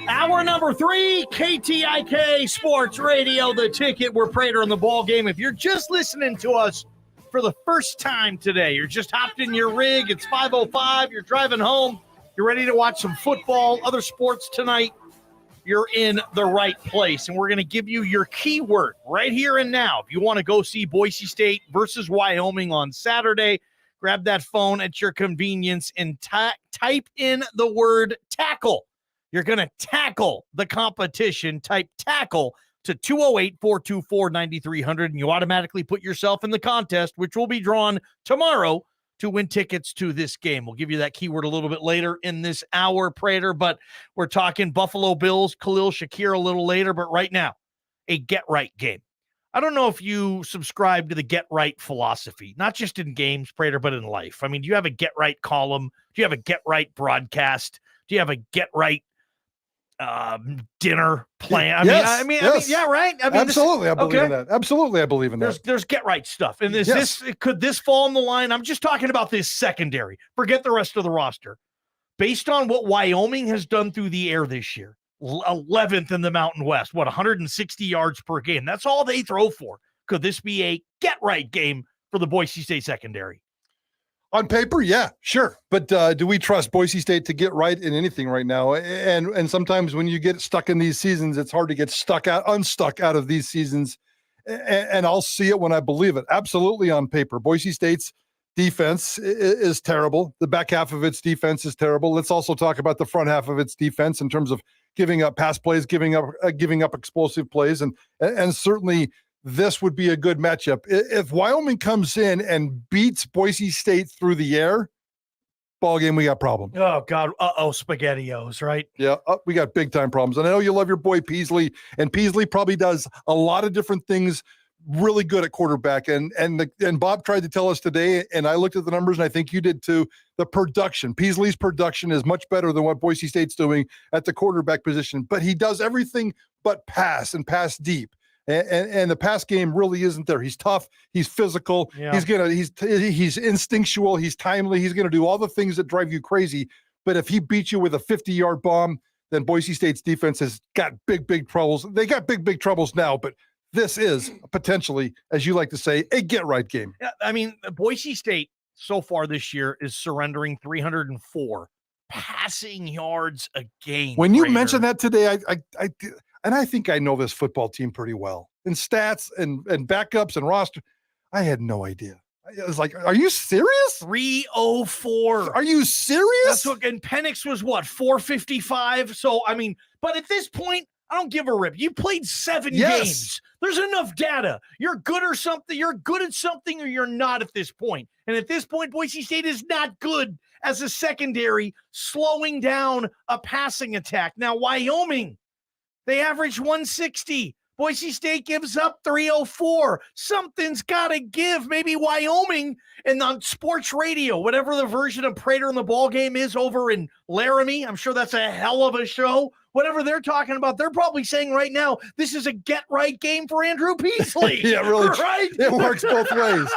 Hour number 3, KTIK Sports Radio, The Ticket. We're Prater in the Ballgame. If you're just listening to us for the first time today, you're just hopped in your rig, it's 5:05, you're driving home, you're ready to watch some football, other sports tonight, you're in the right place. And we're going to give you your keyword right here and now. If you want to go see Boise State versus Wyoming on Saturday, grab that phone at your convenience and type in the word tackle. You're going to tackle the competition. Type tackle to 208-424-9300, and you automatically put yourself in the contest, which will be drawn tomorrow to win tickets to this game. We'll give you that keyword a little bit later in this hour, Prater, but we're talking Buffalo Bills, Khalil Shakir a little later, but right now, a get-right game. I don't know if you subscribe to the get-right philosophy, not just in games, Prater, but in life. I mean, do you have a get-right column? Do you have a get-right broadcast? Do you have a get-right dinner plan? Yes. I mean, yeah, right. I mean, absolutely, I believe in that. Absolutely, I believe in that. There's get right stuff, and could this fall in the line? I'm just talking about this secondary. Forget the rest of the roster. Based on what Wyoming has done through the air this year, 11th in the Mountain West, 160 yards per game. That's all they throw for. Could this be a get right game for the Boise State secondary? On paper, yeah, sure. But do we trust Boise State to get right in anything right now? And sometimes when you get stuck in these seasons, it's hard to get unstuck out of these seasons. And I'll see it when I believe it. Absolutely on paper. Boise State's defense is terrible. The back half of its defense is terrible. Let's also talk about the front half of its defense in terms of giving up pass plays, giving up explosive plays. And certainly this would be a good matchup. If Wyoming comes in and beats Boise State through the air, ball game, we got problems. Oh, God. SpaghettiOs, right? Yeah, we got big-time problems. And I know you love your boy Peasley, and Peasley probably does a lot of different things really good at quarterback. And Bob tried to tell us today, and I looked at the numbers, and I think you did too, the production. Peasley's production is much better than what Boise State's doing at the quarterback position. But he does everything but pass and pass deep. And the pass game really isn't there. He's tough. He's physical. Yeah. He's instinctual. He's timely. He's going to do all the things that drive you crazy. But if he beats you with a 50-yard bomb, then Boise State's defense has got big troubles. They got big troubles now, but this is potentially, as you like to say, a get-right game. Yeah, I mean, Boise State so far this year is surrendering 304 passing yards a game. When you mentioned that today, I think I know this football team pretty well. In stats and backups and roster, I had no idea. I was like, are you serious? 304. Are you serious? That's what, and Penix was what, 455? So, I mean, but at this point, I don't give a rip. You played 7 games. There's enough data. You're good or something. You're good at something or you're not at this point. And at this point, Boise State is not good as a secondary, slowing down a passing attack. Now, Wyoming, they average 160. Boise State gives up 304. Something's got to give. Maybe Wyoming and on sports radio, whatever the version of Prater in the Ballgame is over in Laramie. I'm sure that's a hell of a show. Whatever they're talking about, they're probably saying right now, this is a get-right game for Andrew Peasley. Yeah, really. Right? It works both ways.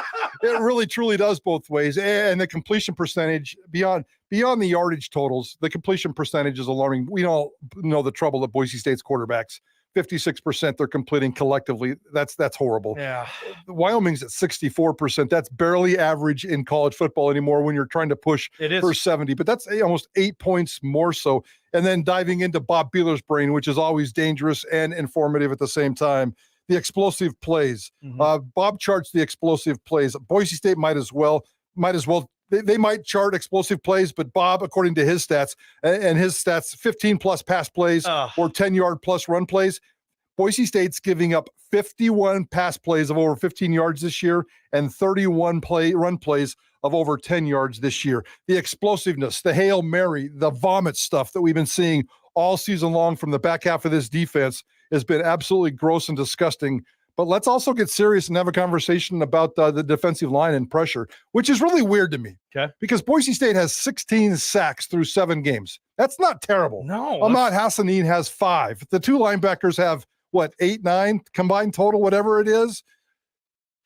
It really, truly does both ways. And the completion percentage, beyond the yardage totals, the completion percentage is alarming. We all know the trouble of Boise State's quarterbacks. 56% they're completing collectively. That's horrible. Yeah. Wyoming's at 64%. That's barely average in college football anymore when you're trying to push for 70. But that's almost 8 points more so. And then diving into Bob Beeler's brain, which is always dangerous and informative at the same time. The explosive plays. Mm-hmm. Bob charts the explosive plays. Boise State might as well. They might chart explosive plays, but Bob, according to his stats, 15-plus pass plays or 10-yard-plus run plays, Boise State's giving up 51 pass plays of over 15 yards this year and 31 run plays of over 10 yards this year. The explosiveness, the Hail Mary, the vomit stuff that we've been seeing all season long from the back half of this defense has been absolutely gross and disgusting. But let's also get serious and have a conversation about the defensive line and pressure, which is really weird to me. Okay. Because Boise State has 16 sacks through 7 games. That's not terrible. No. Ahmad Hassanin has 5. The 2 linebackers have, 8, 9 combined total, whatever it is.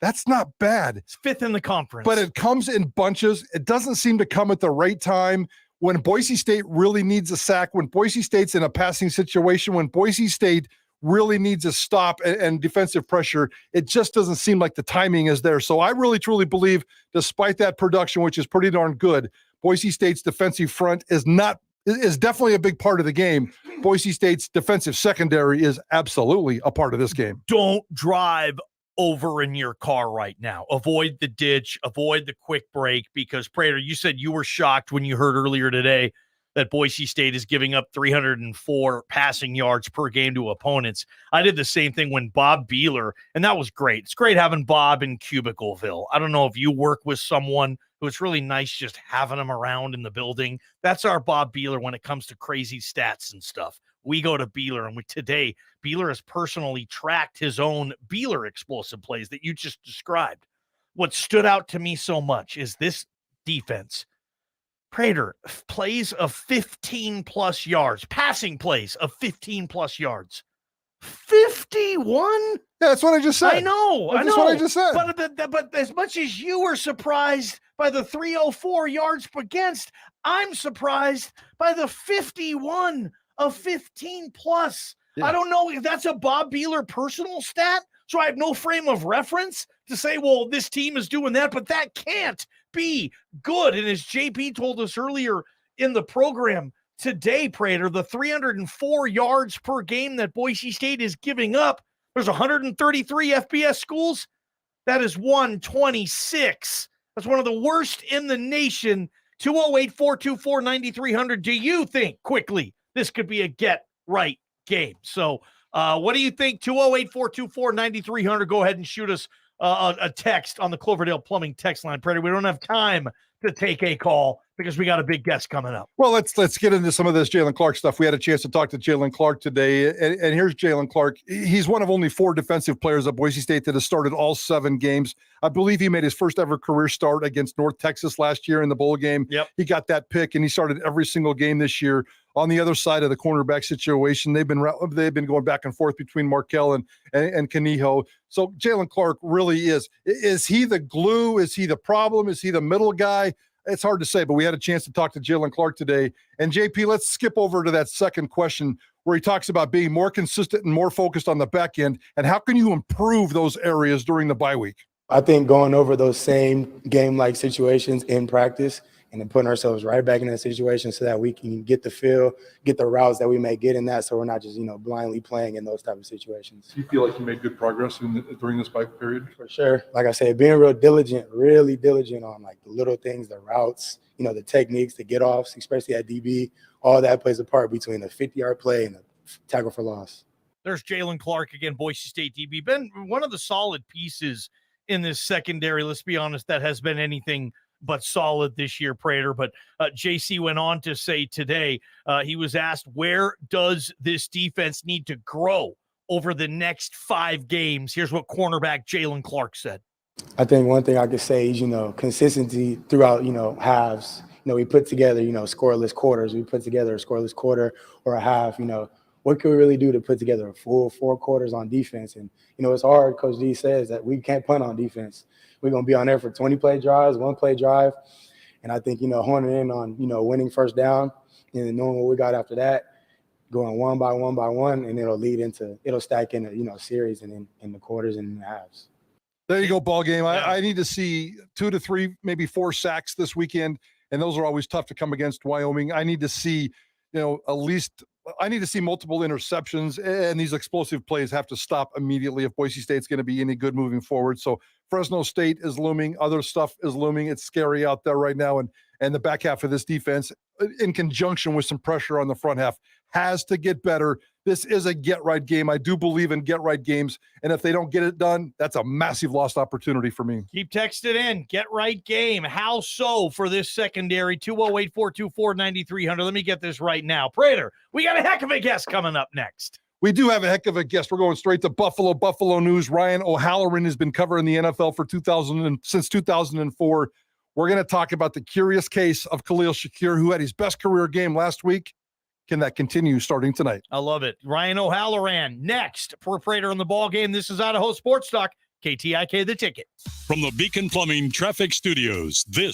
That's not bad. It's 5th in the conference. But it comes in bunches. It doesn't seem to come at the right time when Boise State really needs a sack, when Boise State's in a passing situation, when Boise State really needs a stop and defensive pressure, it just doesn't seem like the timing is there. So I really, truly believe, despite that production, which is pretty darn good, Boise State's defensive front is definitely a big part of the game. Boise State's defensive secondary is absolutely a part of this game. Don't drive over in your car right now. Avoid the ditch, avoid the quick break, because Prater, you said you were shocked when you heard earlier today that Boise State is giving up 304 passing yards per game to opponents. I did the same thing when Bob Beeler, and that was great. It's great having Bob in Cubicleville. I don't know if you work with someone who it's really nice just having them around in the building. That's our Bob Beeler when it comes to crazy stats and stuff. We go to Beeler, and today, Beeler has personally tracked his own Beeler explosive plays that you just described. What stood out to me so much is this defense. Prater, plays of 15-plus yards, passing plays of 15-plus yards. 51? Yeah, that's what I just said. I know. That's what I just said. But as much as you were surprised by the 304 yards against, I'm surprised by the 51 of 15-plus. Yeah. I don't know if that's a Bob Beeler personal stat, so I have no frame of reference to say, well, this team is doing that, but that can't be good. And as JP told us earlier in the program today, Prater, the 304 yards per game that Boise State is giving up, there's 133 FBS schools. That is 126. That's one of the worst in the nation. 208-424-9300. Do you think, quickly, this could be a get-right game? So what do you think? 208-424-9300. Go ahead and shoot us a text on the Cloverdale Plumbing text line. Prater, we don't have time to take a call because we got a big guest coming up. Well, let's get into some of this Jalen Clark stuff. We had a chance to talk to Jalen Clark today, and here's Jalen Clark. He's one of only 4 defensive players at Boise State that has started all 7 games. I believe he made his first ever career start against North Texas last year in the bowl game. Yep. He got that pick, and he started every single game this year. On the other side of the cornerback situation, they've been going back and forth between Markell and Kaniho. So Jalen Clark really is he the glue? Is he the problem? Is he the middle guy? It's hard to say, but we had a chance to talk to Jalen Clark today. And JP, let's skip over to that second question where he talks about being more consistent and more focused on the back end. And how can you improve those areas during the bye week? I think going over those same game-like situations in practice and then putting ourselves right back in that situation so that we can get the feel, get the routes that we may get in that, so we're not just, blindly playing in those type of situations. Do you feel like you made good progress during this bye period? For sure. Like I said, being really diligent on like the little things, the routes, the techniques, the get-offs, especially at DB, all that plays a part between the 50-yard play and the tackle for loss. There's Jalen Clark again, Boise State DB. Been one of the solid pieces in this secondary, let's be honest, that has been anything but solid this year, Prater. But JC went on to say today, he was asked, where does this defense need to grow over the next 5 games? Here's what cornerback Jalen Clark said. I think one thing I could say is, consistency throughout, halves. We put together, scoreless quarters. We put together a scoreless quarter or a half, what can we really do to put together a full 4 quarters on defense? And, it's hard. Coach D says that we can't punt on defense. We're going to be on there for 20-play drives, 1-play drive. And I think, honing in on, winning first down and then knowing what we got after that, going one by one, and it'll stack in a series and in the quarters and in the halves. There you go, ball game. I need to see 2 to 3, maybe 4 sacks this weekend, and those are always tough to come against Wyoming. I need to see, I need to see multiple interceptions, and these explosive plays have to stop immediately if Boise State's going to be any good moving forward. So Fresno State is looming. Other stuff is looming. It's scary out there right now, and the back half of this defense, in conjunction with some pressure on the front half, has to get better. This is a get-right game. I do believe in get-right games, and if they don't get it done, that's a massive lost opportunity for me. Keep texting in. Get-right game. How so for this secondary? 208-424-9300. Let me get this right now. Prater, we got a heck of a guest coming up next. We do have a heck of a guest. We're going straight to Buffalo news. Ryan O'Halloran has been covering the NFL for since 2004. We're going to talk about the curious case of Khalil Shakir, who had his best career game last week. Can that continue starting tonight? I love it. Ryan O'Halloran next for Prater on the ball game. This is Idaho Sports Talk, KTIK The Ticket. From the Beacon Plumbing Traffic Studios, this